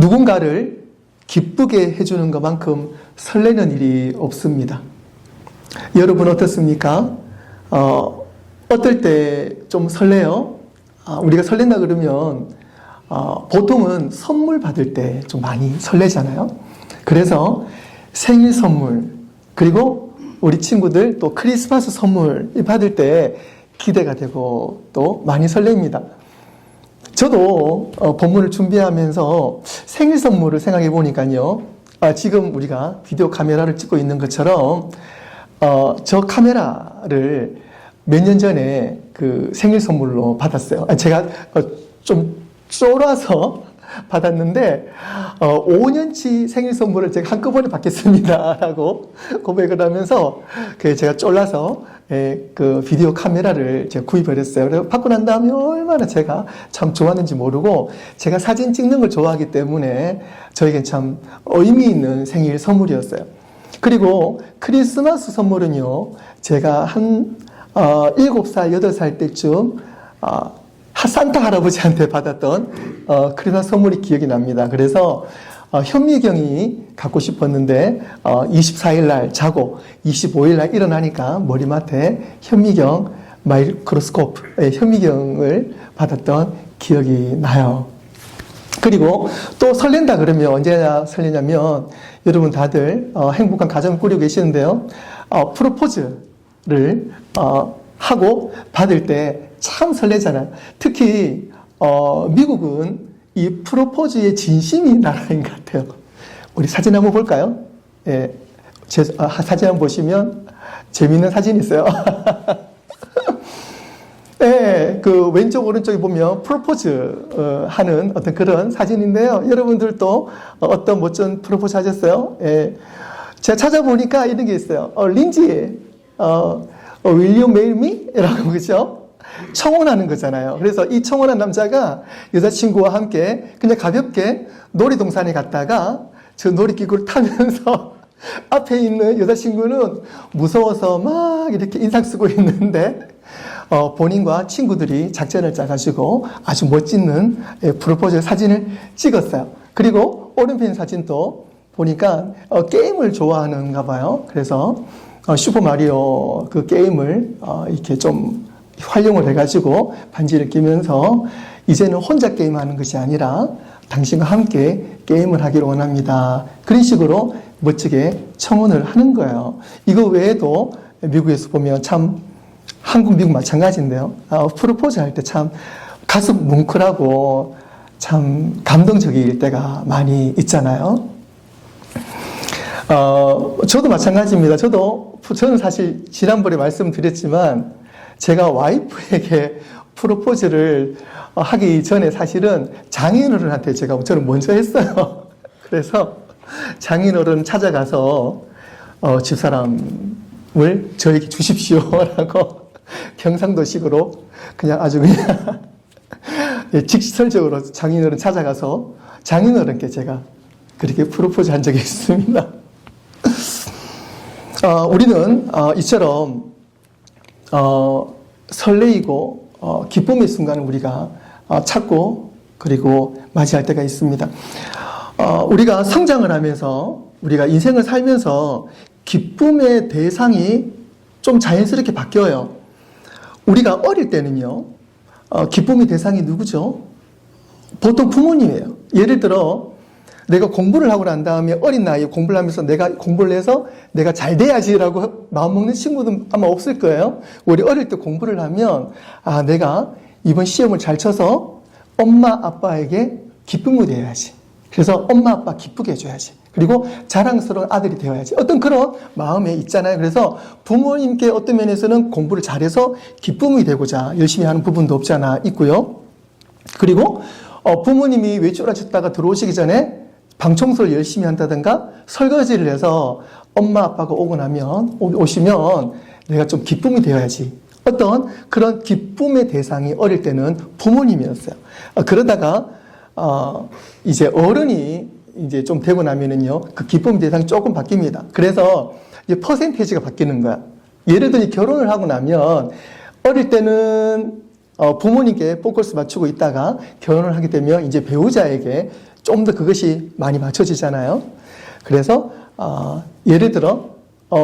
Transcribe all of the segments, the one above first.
누군가를 기쁘게 해주는 것만큼 설레는 일이 없습니다. 여러분 어떻습니까? 어떨 때 좀 설레요? 우리가 설렌다 그러면 보통은 선물 받을 때 좀 많이 설레잖아요. 그래서 생일 선물, 그리고 우리 친구들 또 크리스마스 선물 받을 때 기대가 되고 또 많이 설렙니다. 저도 본문을 준비하면서 생일 선물을 생각해 보니까요. 지금 우리가 비디오 카메라를 찍고 있는 것처럼 저 카메라를 몇 년 전에 그 생일 선물로 받았어요. 제가 좀 쫄아서 받았는데 5년치 생일 선물을 제가 한꺼번에 받겠습니다 라고 고백을 하면서 제가 쫄라서 그 비디오 카메라를 제가 구입을 했어요. 그래서 받고 난 다음에 얼마나 제가 참 좋았는지 모르고, 제가 사진 찍는 걸 좋아하기 때문에 저에겐 참 의미 있는 생일 선물이었어요. 그리고 크리스마스 선물은요, 제가 한 7살, 8살 때쯤 산타 할아버지한테 받았던 크리스마스 선물이 기억이 납니다. 그래서 현미경이 갖고 싶었는데 24일 날 자고 25일 날 일어나니까 머리맡에 현미경 마이크로스코프, 현미경을 받았던 기억이 나요. 그리고 또 설렌다 그러면 언제나 설레냐면, 여러분 다들 행복한 가정을 꾸리고 계시는데요. 프로포즈를 하고 받을 때 참 설레잖아요. 특히 미국은 이 프로포즈의 진심이 나라인 것 같아요. 우리 사진 한번 볼까요? 예, 사진 한번 보시면 재미있는 사진이 있어요. 예, 그 왼쪽 오른쪽에 보면 프로포즈 하는 어떤 그런 사진인데요. 여러분들도 어떤 멋진 프로포즈 하셨어요? 예, 제가 찾아보니까 이런 게 있어요. 린지, will you marry me? 라고, 그죠? 청혼하는 거잖아요. 그래서 이 청혼한 남자가 여자친구와 함께 그냥 가볍게 놀이동산에 갔다가 저 놀이기구를 타면서 앞에 있는 여자친구는 무서워서 막 이렇게 인상 쓰고 있는데 본인과 친구들이 작전을 짜가지고 아주 멋진 프로포즈 사진을 찍었어요. 그리고 오른편 사진도 보니까 게임을 좋아하는가 봐요. 그래서 슈퍼마리오 그 게임을 이렇게 좀 활용을 해가지고 반지를 끼면서 이제는 혼자 게임하는 것이 아니라 당신과 함께 게임을 하기를 원합니다. 그런 식으로 멋지게 청혼을 하는 거예요. 이거 외에도 미국에서 보면 참 한국, 미국 마찬가지인데요. 프로포즈 할 때 참 가슴 뭉클하고 참 감동적일 때가 많이 있잖아요. 저도 마찬가지입니다. 저는 사실 지난번에 말씀드렸지만 제가 와이프에게 프로포즈를 하기 전에 사실은 장인어른한테 저는 먼저 했어요. 그래서 장인어른 찾아가서 집사람을 저에게 주십시오라고 경상도식으로 그냥 아주 그냥 직설적으로 장인어른 찾아가서 장인어른께 제가 그렇게 프로포즈 한 적이 있습니다. 우리는 이처럼 설레이고 기쁨의 순간을 우리가 찾고 그리고 맞이할 때가 있습니다. 우리가 성장을 하면서, 우리가 인생을 살면서 기쁨의 대상이 좀 자연스럽게 바뀌어요. 우리가 어릴 때는요, 기쁨의 대상이 누구죠? 보통 부모님이에요. 예를 들어 내가 공부를 하고 난 다음에 어린 나이에 공부를 하면서 내가 공부를 해서 내가 잘 돼야지라고 마음먹는 친구도 아마 없을 거예요. 우리 어릴 때 공부를 하면 내가 이번 시험을 잘 쳐서 엄마 아빠에게 기쁨이 되어야지. 그래서 엄마 아빠 기쁘게 해줘야지. 그리고 자랑스러운 아들이 되어야지. 어떤 그런 마음에 있잖아요. 그래서 부모님께 어떤 면에서는 공부를 잘해서 기쁨이 되고자 열심히 하는 부분도 없지 않아 있고요. 그리고 부모님이 외출 하셨다가 들어오시기 전에 방 청소를 열심히 한다든가 설거지를 해서 엄마 아빠가 오시면 내가 좀 기쁨이 되어야지. 어떤 그런 기쁨의 대상이 어릴 때는 부모님이었어요. 그러다가 이제 어른이 이제 좀 되고 나면은요, 그 기쁨의 대상이 조금 바뀝니다. 그래서 이제 퍼센테이지가 바뀌는 거야. 예를 들어 결혼을 하고 나면 어릴 때는 부모님께 포커스 맞추고 있다가 결혼을 하게 되면 이제 배우자에게 좀 더 그것이 많이 맞춰지잖아요. 그래서 예를 들어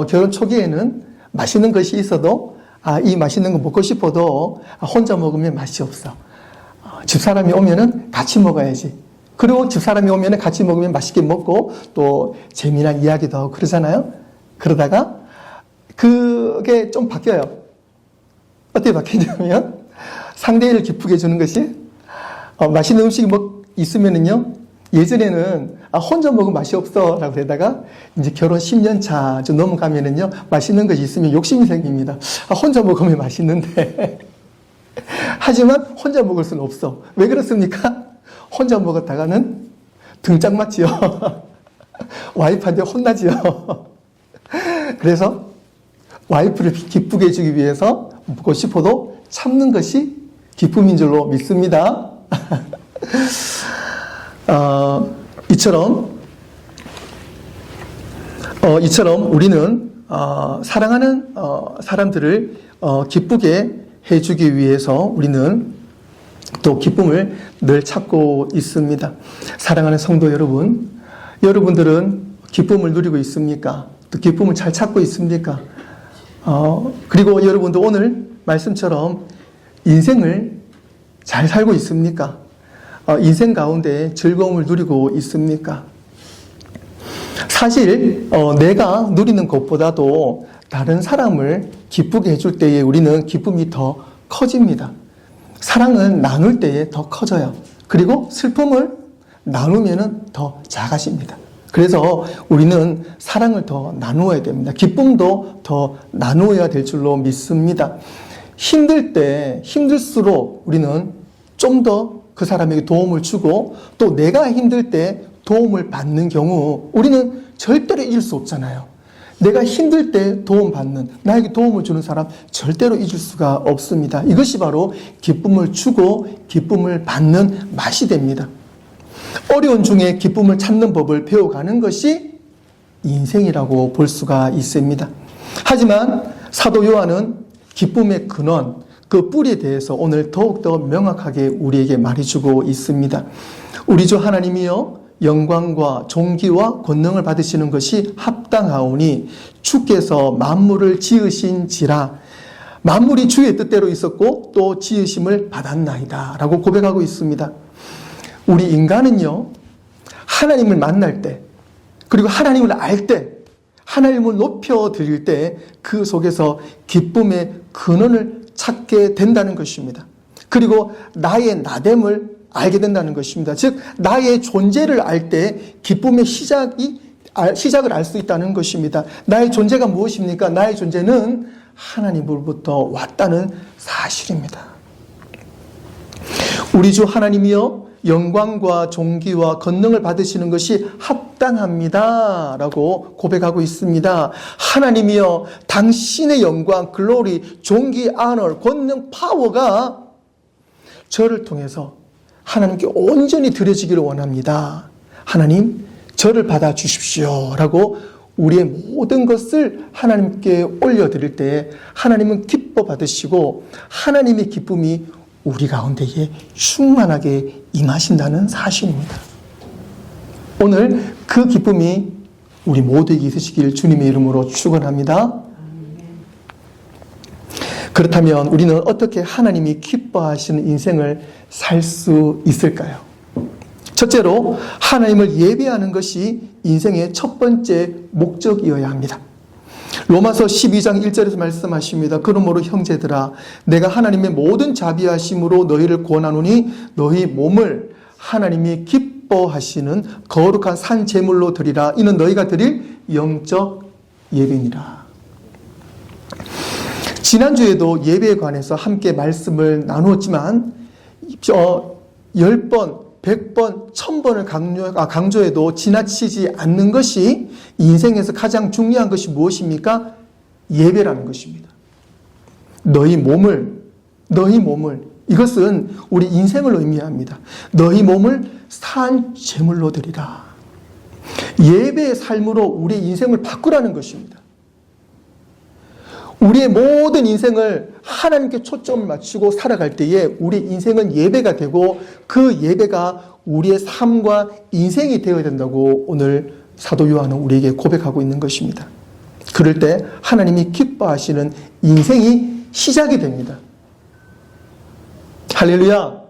결혼 초기에는 맛있는 것이 있어도 이 맛있는 거 먹고 싶어도 혼자 먹으면 맛이 없어. 집사람이 오면은 같이 먹어야지. 그리고 집사람이 오면은 같이 먹으면 맛있게 먹고 또 재미난 이야기도 하고 그러잖아요. 그러다가 그게 좀 바뀌어요. 어떻게 바뀌냐면 상대를 기쁘게 해주는 것이 맛있는 음식이 있으면은요, 예전에는 혼자 먹으면 맛이 없어 라고 그러다가 이제 결혼 10년 차 좀 넘어가면은요, 맛있는 것이 있으면 욕심이 생깁니다. 혼자 먹으면 맛있는데 하지만 혼자 먹을 수는 없어. 왜 그렇습니까? 혼자 먹었다가는 등짝 맞지요. 와이프한테 혼나지요. 그래서 와이프를 기쁘게 해주기 위해서 먹고 싶어도 참는 것이 기쁨인 줄로 믿습니다. 이처럼 우리는 사랑하는 사람들을 기쁘게 해주기 위해서 우리는 또 기쁨을 늘 찾고 있습니다. 사랑하는 성도 여러분, 여러분들은 기쁨을 누리고 있습니까? 또 기쁨을 잘 찾고 있습니까? 그리고 여러분도 오늘 말씀처럼 인생을 잘 살고 있습니까? 인생 가운데 즐거움을 누리고 있습니까? 사실 내가 누리는 것보다도 다른 사람을 기쁘게 해줄 때에 우리는 기쁨이 더 커집니다. 사랑은 나눌 때에 더 커져요. 그리고 슬픔을 나누면 더 작아집니다. 그래서 우리는 사랑을 더 나누어야 됩니다. 기쁨도 더 나누어야 될 줄로 믿습니다. 힘들 때 힘들수록 우리는 좀 더 그 사람에게 도움을 주고 또 내가 힘들 때 도움을 받는 경우 우리는 절대로 잊을 수 없잖아요. 내가 힘들 때 도움받는, 나에게 도움을 주는 사람 절대로 잊을 수가 없습니다. 이것이 바로 기쁨을 주고 기쁨을 받는 맛이 됩니다. 어려운 중에 기쁨을 찾는 법을 배워가는 것이 인생이라고 볼 수가 있습니다. 하지만 사도 요한은 기쁨의 근원, 그 뿌리에 대해서 오늘 더욱더 명확하게 우리에게 말해주고 있습니다. 우리 주 하나님이여 영광과 존귀와 권능을 받으시는 것이 합당하오니 주께서 만물을 지으신지라. 만물이 주의 뜻대로 있었고 또 지으심을 받았나이다 라고 고백하고 있습니다. 우리 인간은요, 하나님을 만날 때, 그리고 하나님을 알 때, 하나님을 높여드릴 때 그 속에서 기쁨의 근원을 찾게 된다는 것입니다. 그리고 나의 나됨을 알게 된다는 것입니다. 즉 나의 존재를 알 때 기쁨의 시작을 알 수 있다는 것입니다. 나의 존재가 무엇입니까? 나의 존재는 하나님으로부터 왔다는 사실입니다. 우리 주 하나님이여 영광과 존귀와 권능을 받으시는 것이 합당합니다 라고 고백하고 있습니다. 하나님이여 당신의 영광, 글로리, 존귀, 아너, 권능, 파워가 저를 통해서 하나님께 온전히 드려지기를 원합니다. 하나님 저를 받아주십시오 라고 우리의 모든 것을 하나님께 올려드릴 때 하나님은 기뻐 받으시고 하나님의 기쁨이 우리 가운데에 충만하게 임하신다는 사실입니다. 오늘 그 기쁨이 우리 모두에게 있으시길 주님의 이름으로 축원합니다. 그렇다면 우리는 어떻게 하나님이 기뻐하시는 인생을 살 수 있을까요? 첫째로 하나님을 예배하는 것이 인생의 첫 번째 목적이어야 합니다. 로마서 12장 1절에서 말씀하십니다. 그러므로 형제들아 내가 하나님의 모든 자비하심으로 너희를 권하노니 너희 몸을 하나님이 기뻐하시는 거룩한 산 제물로 드리라. 이는 너희가 드릴 영적 예배니라. 지난주에도 예배에 관해서 함께 말씀을 나누었지만 10번, 100번, 1000번을 강조해도 지나치지 않는 것이 인생에서 가장 중요한 것이 무엇입니까? 예배라는 것입니다. 너희 몸을 이것은 우리 인생을 의미합니다. 너희 몸을 산 제물로 드리라. 예배의 삶으로 우리의 인생을 바꾸라는 것입니다. 우리의 모든 인생을 하나님께 초점을 맞추고 살아갈 때에 우리 인생은 예배가 되고 그 예배가 우리의 삶과 인생이 되어야 된다고 오늘 사도 요한은 우리에게 고백하고 있는 것입니다. 그럴 때 하나님이 기뻐하시는 인생이 시작이 됩니다. 할렐루야.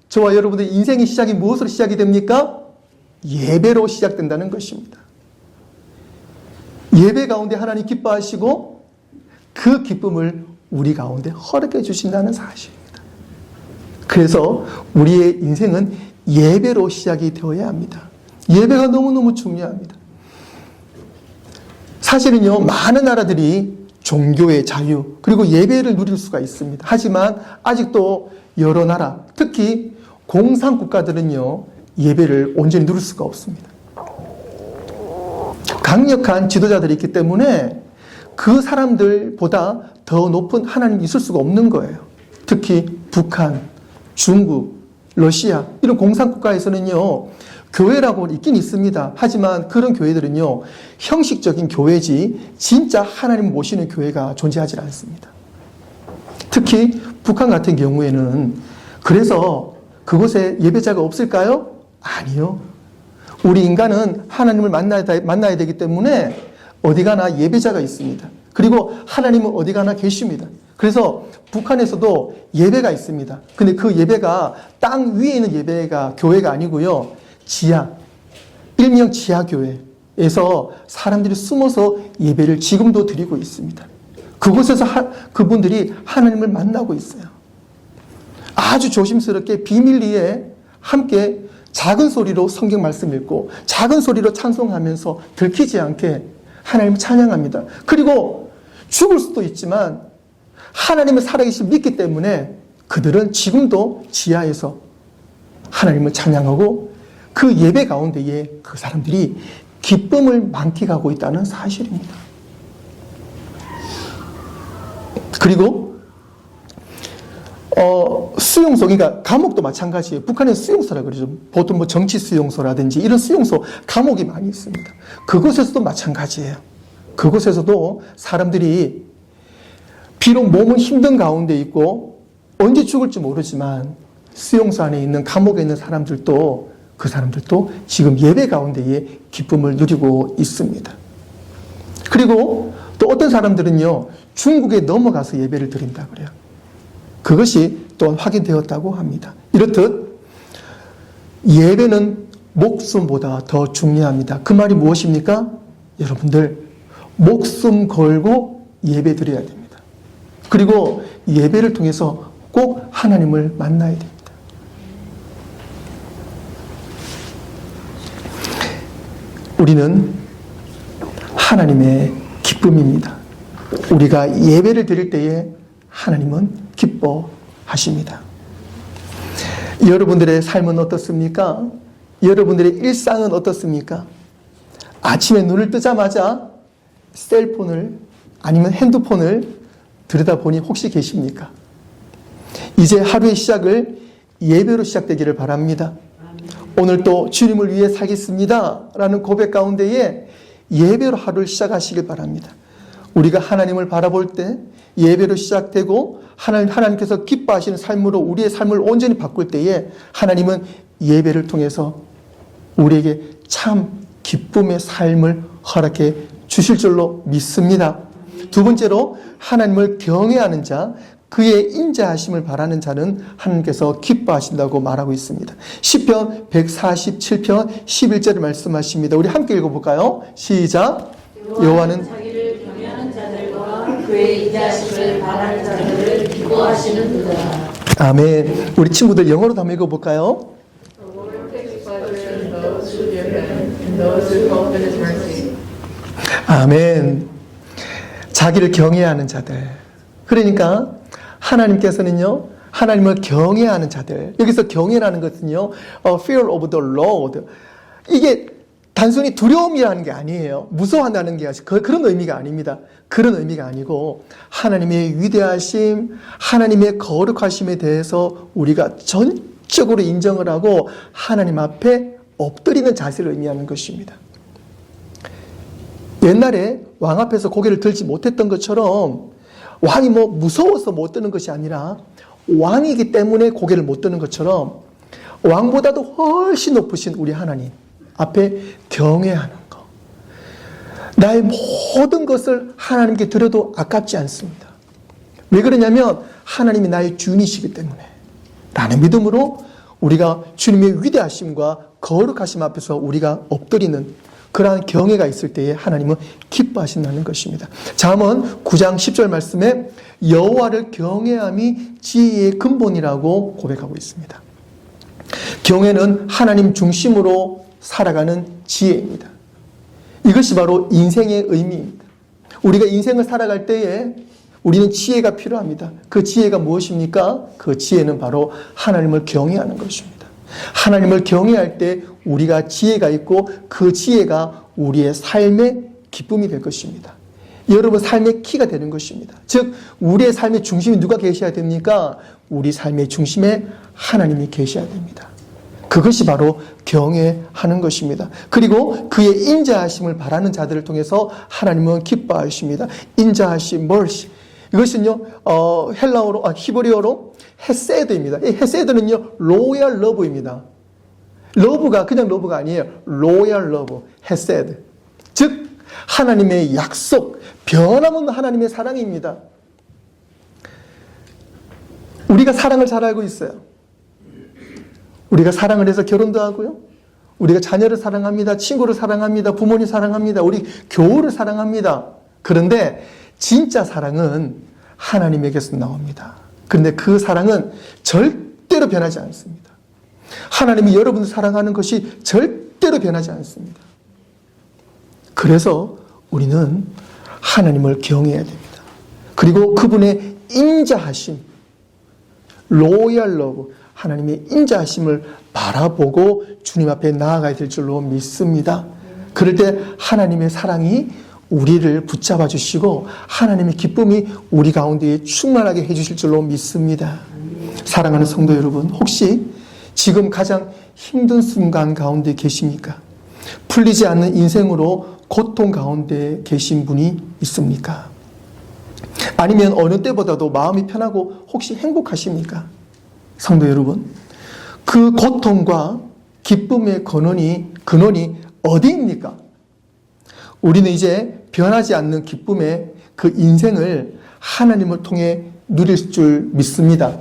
저와 여러분들의 인생의 시작이 무엇으로 시작이 됩니까? 예배로 시작된다는 것입니다. 예배 가운데 하나님 기뻐하시고 그 기쁨을 우리 가운데 허락해 주신다는 사실입니다. 그래서 우리의 인생은 예배로 시작이 되어야 합니다. 예배가 너무너무 중요합니다. 사실은요, 많은 나라들이 종교의 자유 그리고 예배를 누릴 수가 있습니다. 하지만 아직도 여러 나라, 특히 공산국가들은요, 예배를 온전히 누릴 수가 없습니다. 강력한 지도자들이 있기 때문에 그 사람들보다 더 높은 하나님이 있을 수가 없는 거예요. 특히 북한, 중국, 러시아 이런 공산국가에서는요, 교회라고 있긴 있습니다. 하지만 그런 교회들은요, 형식적인 교회지 진짜 하나님을 모시는 교회가 존재하지 않습니다. 특히 북한 같은 경우에는 그래서 그곳에 예배자가 없을까요? 아니요. 우리 인간은 하나님을 만나야 되기 때문에 어디 가나 예배자가 있습니다. 그리고 하나님은 어디 가나 계십니다. 그래서 북한에서도 예배가 있습니다. 근데 그 예배가 땅 위에 있는 예배가 교회가 아니고요, 지하, 일명 지하교회에서 사람들이 숨어서 예배를 지금도 드리고 있습니다. 그곳에서 그분들이 하나님을 만나고 있어요. 아주 조심스럽게 비밀리에 함께 작은 소리로 성경 말씀 읽고 작은 소리로 찬송하면서 들키지 않게 하나님을 찬양합니다. 그리고 죽을 수도 있지만 하나님의 살아계심을 믿기 때문에 그들은 지금도 지하에서 하나님을 찬양하고 그 예배 가운데에 그 사람들이 기쁨을 만끽하고 있다는 사실입니다. 그리고 수용소, 그러니까 감옥도 마찬가지예요. 북한의 수용소라 그러죠. 보통 뭐 정치 수용소라든지 이런 수용소, 감옥이 많이 있습니다. 그곳에서도 마찬가지예요. 그곳에서도 사람들이 비록 몸은 힘든 가운데 있고 언제 죽을지 모르지만 수용소 안에 있는 감옥에 있는 사람들도 그 사람들도 지금 예배 가운데에 기쁨을 누리고 있습니다. 그리고 또 어떤 사람들은요, 중국에 넘어가서 예배를 드린다 그래요. 그것이 또한 확인되었다고 합니다. 이렇듯 예배는 목숨보다 더 중요합니다. 그 말이 무엇입니까? 여러분들 목숨 걸고 예배 드려야 됩니다. 그리고 예배를 통해서 꼭 하나님을 만나야 됩니다. 우리는 하나님의 기쁨입니다. 우리가 예배를 드릴 때에 하나님은 기뻐하십니다. 여러분들의 삶은 어떻습니까? 여러분들의 일상은 어떻습니까? 아침에 눈을 뜨자마자 셀폰을 아니면 핸드폰을 들여다보니 혹시 계십니까? 이제 하루의 시작을 예배로 시작되기를 바랍니다. 오늘 또 주님을 위해 살겠습니다 라는 고백 가운데에 예배로 하루를 시작하시길 바랍니다. 우리가 하나님을 바라볼 때 예배로 시작되고 하나님께서 기뻐하시는 삶으로 우리의 삶을 온전히 바꿀 때에 하나님은 예배를 통해서 우리에게 참 기쁨의 삶을 허락해 주실 줄로 믿습니다. 두 번째로 하나님을 경외하는 자, 그의 인자하심을 바라는 자는 하나님께서 기뻐하신다고 말하고 있습니다. 시편 147편 11절을 말씀하십니다. 우리 함께 읽어볼까요? 시작. 여호와는 자기를 경외하는 자들과 그의 인자하심을 바라는 자들을 기뻐하시는 그가. 아멘. 우리 친구들 영어로도 한번 읽어볼까요? 아멘. 자기를 경외하는 자들. 그러니까 하나님께서는요, 하나님을 경외하는 자들. 여기서 경외라는 것은요, fear of the Lord. 이게 단순히 두려움이라는 게 아니에요. 무서워한다는 게 그런 의미가 아닙니다. 그런 의미가 아니고 하나님의 위대하심, 하나님의 거룩하심에 대해서 우리가 전적으로 인정을 하고 하나님 앞에 엎드리는 자세를 의미하는 것입니다. 옛날에 왕 앞에서 고개를 들지 못했던 것처럼 왕이 무서워서 못 드는 것이 아니라 왕이기 때문에 고개를 못 드는 것처럼 왕보다도 훨씬 높으신 우리 하나님 앞에 경외하는 것. 나의 모든 것을 하나님께 드려도 아깝지 않습니다. 왜 그러냐면 하나님이 나의 주인이시기 때문에 라는 믿음으로 우리가 주님의 위대하심과 거룩하심 앞에서 우리가 엎드리는 그러한 경외가 있을 때에 하나님은 기뻐하신다는 것입니다. 잠언 9장 10절 말씀에 여호와를 경외함이 지혜의 근본이라고 고백하고 있습니다. 경외는 하나님 중심으로 살아가는 지혜입니다. 이것이 바로 인생의 의미입니다. 우리가 인생을 살아갈 때에 우리는 지혜가 필요합니다. 그 지혜가 무엇입니까? 그 지혜는 바로 하나님을 경외하는 것입니다. 하나님을 경외할 때 우리가 지혜가 있고 그 지혜가 우리의 삶의 기쁨이 될 것입니다. 여러분 삶의 키가 되는 것입니다. 즉 우리의 삶의 중심이 누가 계셔야 됩니까? 우리 삶의 중심에 하나님이 계셔야 됩니다. 그것이 바로 경외하는 것입니다. 그리고 그의 인자하심을 바라는 자들을 통해서 하나님은 기뻐하십니다. 인자하심, mercy. 이것은요, 헬라어로, 히브리어로 헤세드입니다. 이 헤세드는요, 로얄 러브입니다. 러브가 그냥 러브가 아니에요. 로얄 러브, 헤세드. 즉, 하나님의 약속, 변함없는 하나님의 사랑입니다. 우리가 사랑을 잘 알고 있어요. 우리가 사랑을 해서 결혼도 하고요. 우리가 자녀를 사랑합니다. 친구를 사랑합니다. 부모님 사랑합니다. 우리 교우를 사랑합니다. 그런데 진짜 사랑은 하나님에게서 나옵니다. 그런데 그 사랑은 절대로 변하지 않습니다. 하나님이 여러분을 사랑하는 것이 절대로 변하지 않습니다. 그래서 우리는 하나님을 경외해야 됩니다. 그리고 그분의 인자하심, 로얄 러브, 하나님의 인자하심을 바라보고 주님 앞에 나아가야 될 줄로 믿습니다. 그럴 때 하나님의 사랑이 우리를 붙잡아 주시고 하나님의 기쁨이 우리 가운데에 충만하게 해주실 줄로 믿습니다. 사랑하는 성도 여러분, 혹시 지금 가장 힘든 순간 가운데 계십니까? 풀리지 않는 인생으로 고통 가운데 계신 분이 있습니까? 아니면 어느 때보다도 마음이 편하고 혹시 행복하십니까? 성도 여러분, 그 고통과 기쁨의 근원이 어디입니까? 우리는 이제 변하지 않는 기쁨의 그 인생을 하나님을 통해 누릴 줄 믿습니다.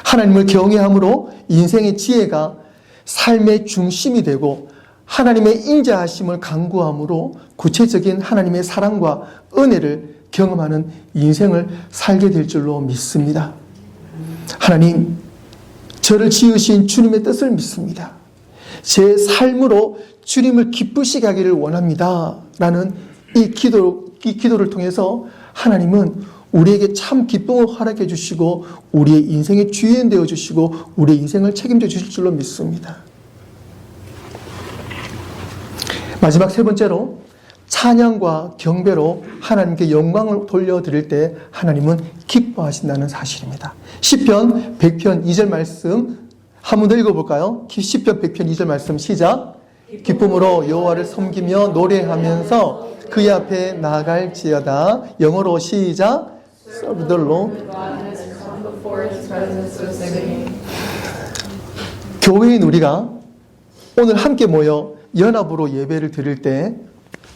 하나님을 경외함으로 인생의 지혜가 삶의 중심이 되고 하나님의 인자하심을 간구함으로 구체적인 하나님의 사랑과 은혜를 경험하는 인생을 살게 될 줄로 믿습니다. 하나님, 저를 지으신 주님의 뜻을 믿습니다. 제 삶으로 주님을 기쁘시게 하기를 원합니다. 라는 이 기도를 통해서 하나님은 우리에게 참 기쁨을 허락해 주시고 우리의 인생의 주인 되어 주시고 우리의 인생을 책임져 주실 줄로 믿습니다. 마지막 세 번째로 찬양과 경배로 하나님께 영광을 돌려드릴 때 하나님은 기뻐하신다는 사실입니다. 시편 100편 2절 말씀 한번 더 읽어볼까요? 시편 100편 2절 말씀 시작. 기쁨으로 여호와를 섬기며 노래하면서 그의 앞에 나아갈지어다. 영어로 시작. Serve the Lord. 교회인 우리가 오늘 함께 모여 연합으로 예배를 드릴 때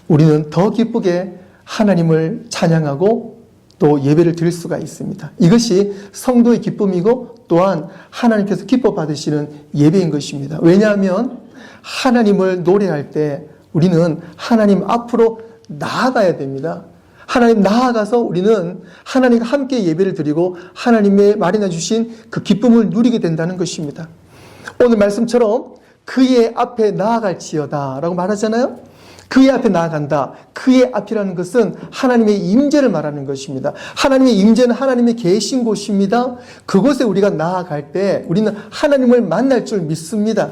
우리는 더 기쁘게 하나님을 찬양하고 또 예배를 드릴 수가 있습니다. 이것이 성도의 기쁨이고 또한 하나님께서 기뻐 받으시는 예배인 것입니다. 왜냐하면 하나님을 노래할 때 우리는 하나님 앞으로 나아가야 됩니다. 하나님 나아가서 우리는 하나님과 함께 예배를 드리고 하나님의 마련해 주신 그 기쁨을 누리게 된다는 것입니다. 오늘 말씀처럼 그의 앞에 나아갈지어다 라고 말하잖아요. 그의 앞에 나아간다. 그의 앞이라는 것은 하나님의 임재를 말하는 것입니다. 하나님의 임재는 하나님의 계신 곳입니다. 그곳에 우리가 나아갈 때 우리는 하나님을 만날 줄 믿습니다.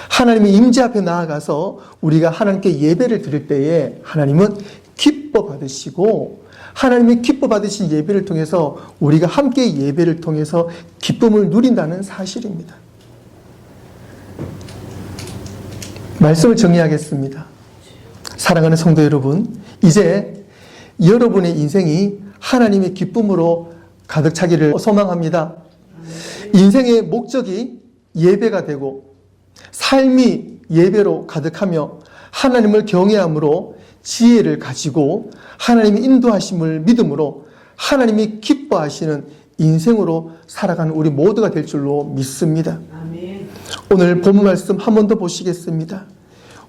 하나님의 임재 앞에 나아가서 우리가 하나님께 예배를 드릴 때에 하나님은 기뻐 받으시고 하나님이 기뻐 받으신 예배를 통해서 우리가 함께 예배를 통해서 기쁨을 누린다는 사실입니다. 말씀을 정리하겠습니다. 사랑하는 성도 여러분, 이제 여러분의 인생이 하나님의 기쁨으로 가득 차기를 소망합니다. 인생의 목적이 예배가 되고 삶이 예배로 가득하며 하나님을 경외함으로 지혜를 가지고 하나님의 인도하심을 믿음으로 하나님이 기뻐하시는 인생으로 살아가는 우리 모두가 될 줄로 믿습니다. 아멘. 오늘 본문 말씀 한 번 더 보시겠습니다.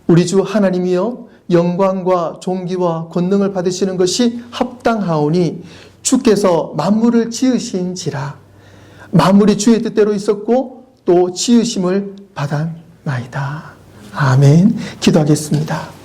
우리 주 하나님이여 영광과 존귀와 권능을 받으시는 것이 합당하오니 주께서 만물을 지으신지라. 만물이 주의 뜻대로 있었고 또 지으심을 받았나이다. 아멘. 기도하겠습니다.